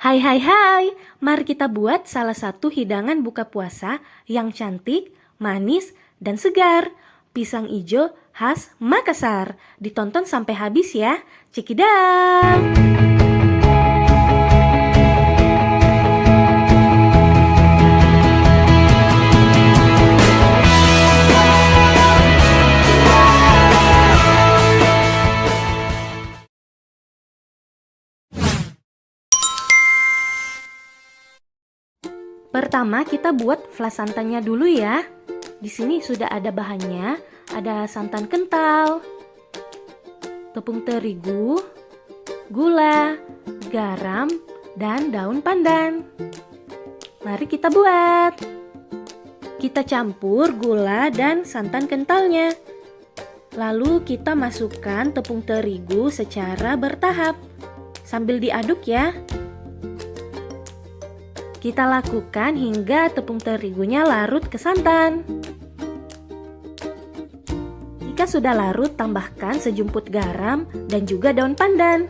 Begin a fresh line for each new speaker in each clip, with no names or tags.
Hai hai hai, mari kita buat salah satu hidangan buka puasa yang cantik, manis, dan segar. Pisang ijo khas Makassar. Ditonton sampai habis ya. Cekidam! Pertama kita buat flas santannya dulu ya. Di sini sudah ada bahannya, ada santan kental, tepung terigu, gula, garam, dan daun pandan. Mari kita buat. Kita campur gula dan santan kentalnya. Lalu kita masukkan tepung terigu secara bertahap sambil diaduk ya. Kita lakukan hingga tepung terigunya larut ke santan. Jika sudah larut, tambahkan sejumput garam dan juga daun pandan.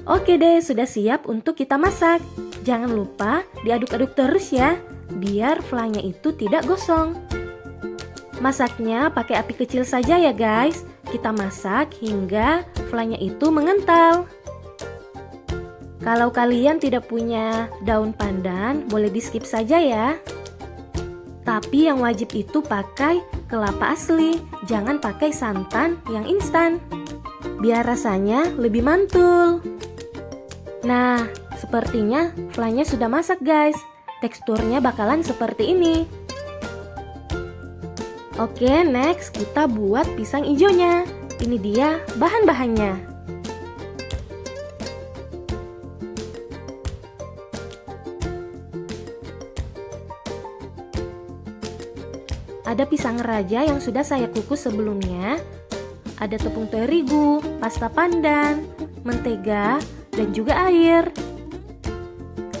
Oke deh, sudah siap untuk kita masak. Jangan lupa diaduk-aduk terus ya, biar flanya itu tidak gosong. Masaknya pakai api kecil saja ya guys. Kita masak hingga flanya itu mengental. Kalau kalian tidak punya daun pandan, boleh di skip saja ya. Tapi yang wajib itu pakai kelapa asli, jangan pakai santan yang instan. Biar rasanya lebih mantul. Nah, sepertinya flanya sudah masak guys. Teksturnya bakalan seperti ini. Oke, next kita buat pisang ijonya. Ini dia bahan-bahannya. Ada pisang raja yang sudah saya kukus sebelumnya. Ada tepung terigu, pasta pandan, mentega, dan juga air.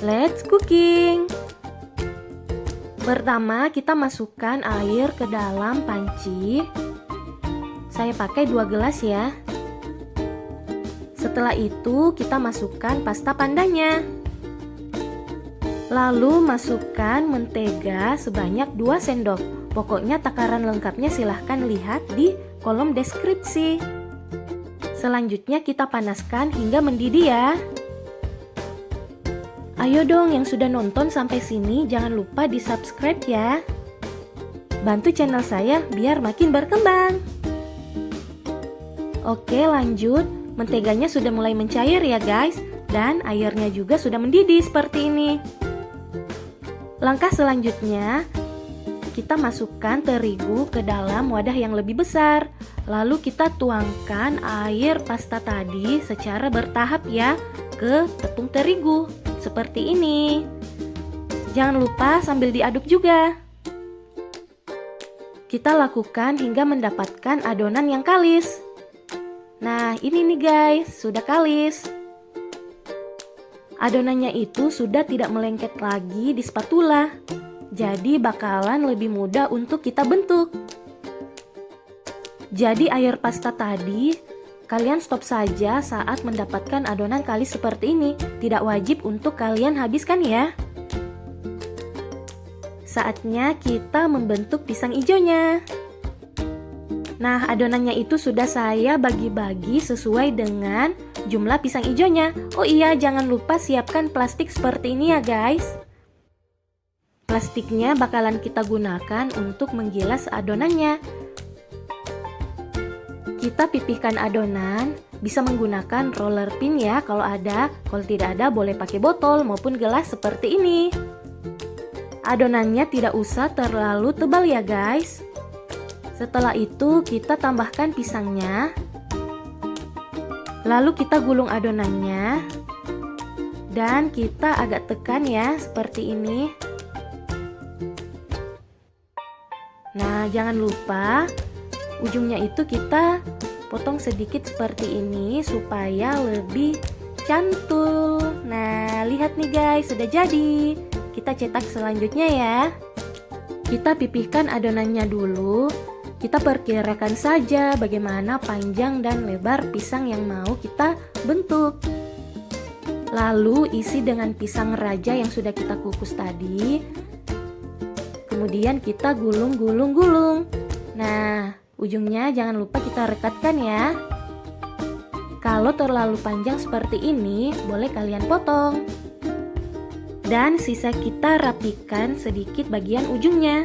Let's cooking. Pertama kita masukkan air ke dalam panci. Saya pakai 2 gelas ya. Setelah itu kita masukkan pasta pandannya. Lalu masukkan mentega sebanyak 2 sendok. Pokoknya takaran lengkapnya silahkan lihat di kolom deskripsi. Selanjutnya kita panaskan hingga mendidih ya. Ayo dong yang sudah nonton sampai sini jangan lupa di subscribe ya. Bantu channel saya biar makin berkembang. Oke lanjut, menteganya sudah mulai mencair ya guys. Dan airnya juga sudah mendidih seperti ini. Langkah selanjutnya, kita masukkan terigu ke dalam wadah yang lebih besar. Lalu kita tuangkan air pasta tadi secara bertahap ya ke tepung terigu. Seperti ini. Jangan lupa sambil diaduk juga. Kita lakukan hingga mendapatkan adonan yang kalis. Nah ini nih guys, sudah kalis. Adonannya itu sudah tidak melengket lagi di spatula. Jadi bakalan lebih mudah untuk kita bentuk. Jadi air pasta tadi, kalian stop saja saat mendapatkan adonan kalis seperti ini. Tidak wajib untuk kalian habiskan ya. Saatnya kita membentuk pisang ijonya. Nah adonannya itu sudah saya bagi-bagi sesuai dengan jumlah pisang ijonya. Oh iya, jangan lupa siapkan plastik seperti ini ya guys. Plastiknya bakalan kita gunakan untuk menggilas adonannya. Kita pipihkan adonan, bisa menggunakan roller pin ya kalau ada. Kalau tidak ada boleh pakai botol maupun gelas seperti ini. Adonannya tidak usah terlalu tebal ya guys. Setelah itu kita tambahkan pisangnya. Lalu kita gulung adonannya. Dan kita agak tekan ya seperti ini. Nah, jangan lupa ujungnya itu kita potong sedikit seperti ini supaya lebih cantul. Nah, lihat nih guys, sudah jadi. Kita cetak selanjutnya ya. Kita pipihkan adonannya dulu. Kita perkirakan saja bagaimana panjang dan lebar pisang yang mau kita bentuk. Lalu isi dengan pisang raja yang sudah kita kukus tadi. Kemudian kita gulung-gulung-gulung. Nah, ujungnya jangan lupa kita rekatkan ya. Kalau terlalu panjang seperti ini, boleh kalian potong. Dan sisa kita rapikan sedikit bagian ujungnya.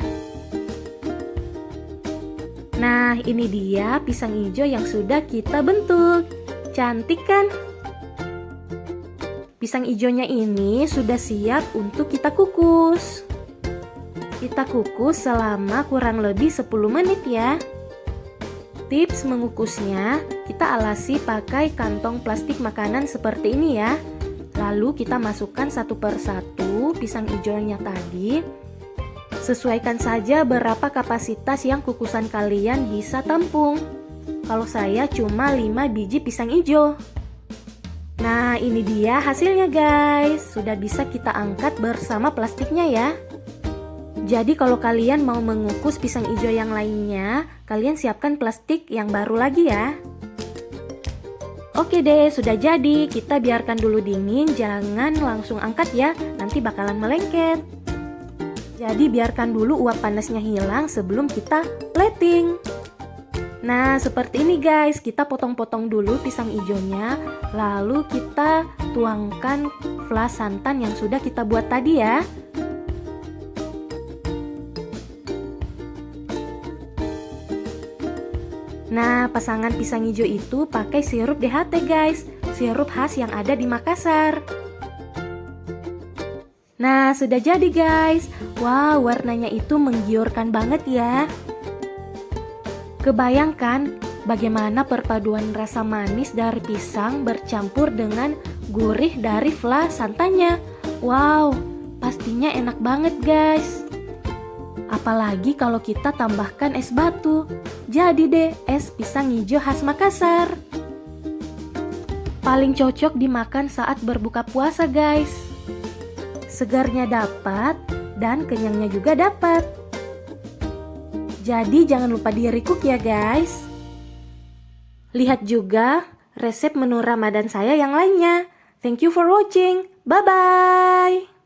Nah, ini dia pisang hijau yang sudah kita bentuk. Cantik kan? Pisang hijaunya ini sudah siap untuk kita kukus. Kita kukus selama kurang lebih 10 menit ya. Tips mengukusnya, kita alasi pakai kantong plastik makanan seperti ini ya. Lalu kita masukkan satu persatu pisang hijaunya tadi. Sesuaikan saja berapa kapasitas yang kukusan kalian bisa tampung. Kalau saya cuma 5 biji pisang hijau. Nah, ini dia hasilnya guys. Sudah bisa kita angkat bersama plastiknya ya. Jadi kalau kalian mau mengukus pisang hijau yang lainnya, kalian siapkan plastik yang baru lagi ya. Oke deh, sudah jadi. Kita biarkan dulu dingin, jangan langsung angkat ya, nanti bakalan melengket. Jadi biarkan dulu uap panasnya hilang sebelum kita plating. Nah, seperti ini guys, kita potong-potong dulu pisang hijaunya, lalu kita tuangkan flas santan yang sudah kita buat tadi ya. Nah, pasangan pisang hijau itu pakai sirup DHT guys, sirup khas yang ada di Makassar. Nah, sudah jadi guys. Wow, warnanya itu menggiurkan banget ya. Kebayangkan bagaimana perpaduan rasa manis dari pisang bercampur dengan gurih dari flas santannya. Wow, pastinya enak banget guys. Apalagi kalau kita tambahkan es batu. Jadi deh es pisang hijau khas Makassar. Paling cocok dimakan saat berbuka puasa guys. Segarnya dapat dan kenyangnya juga dapat. Jadi jangan lupa di-recook ya guys. Lihat juga resep menu Ramadan saya yang lainnya. Thank you for watching. Bye-bye.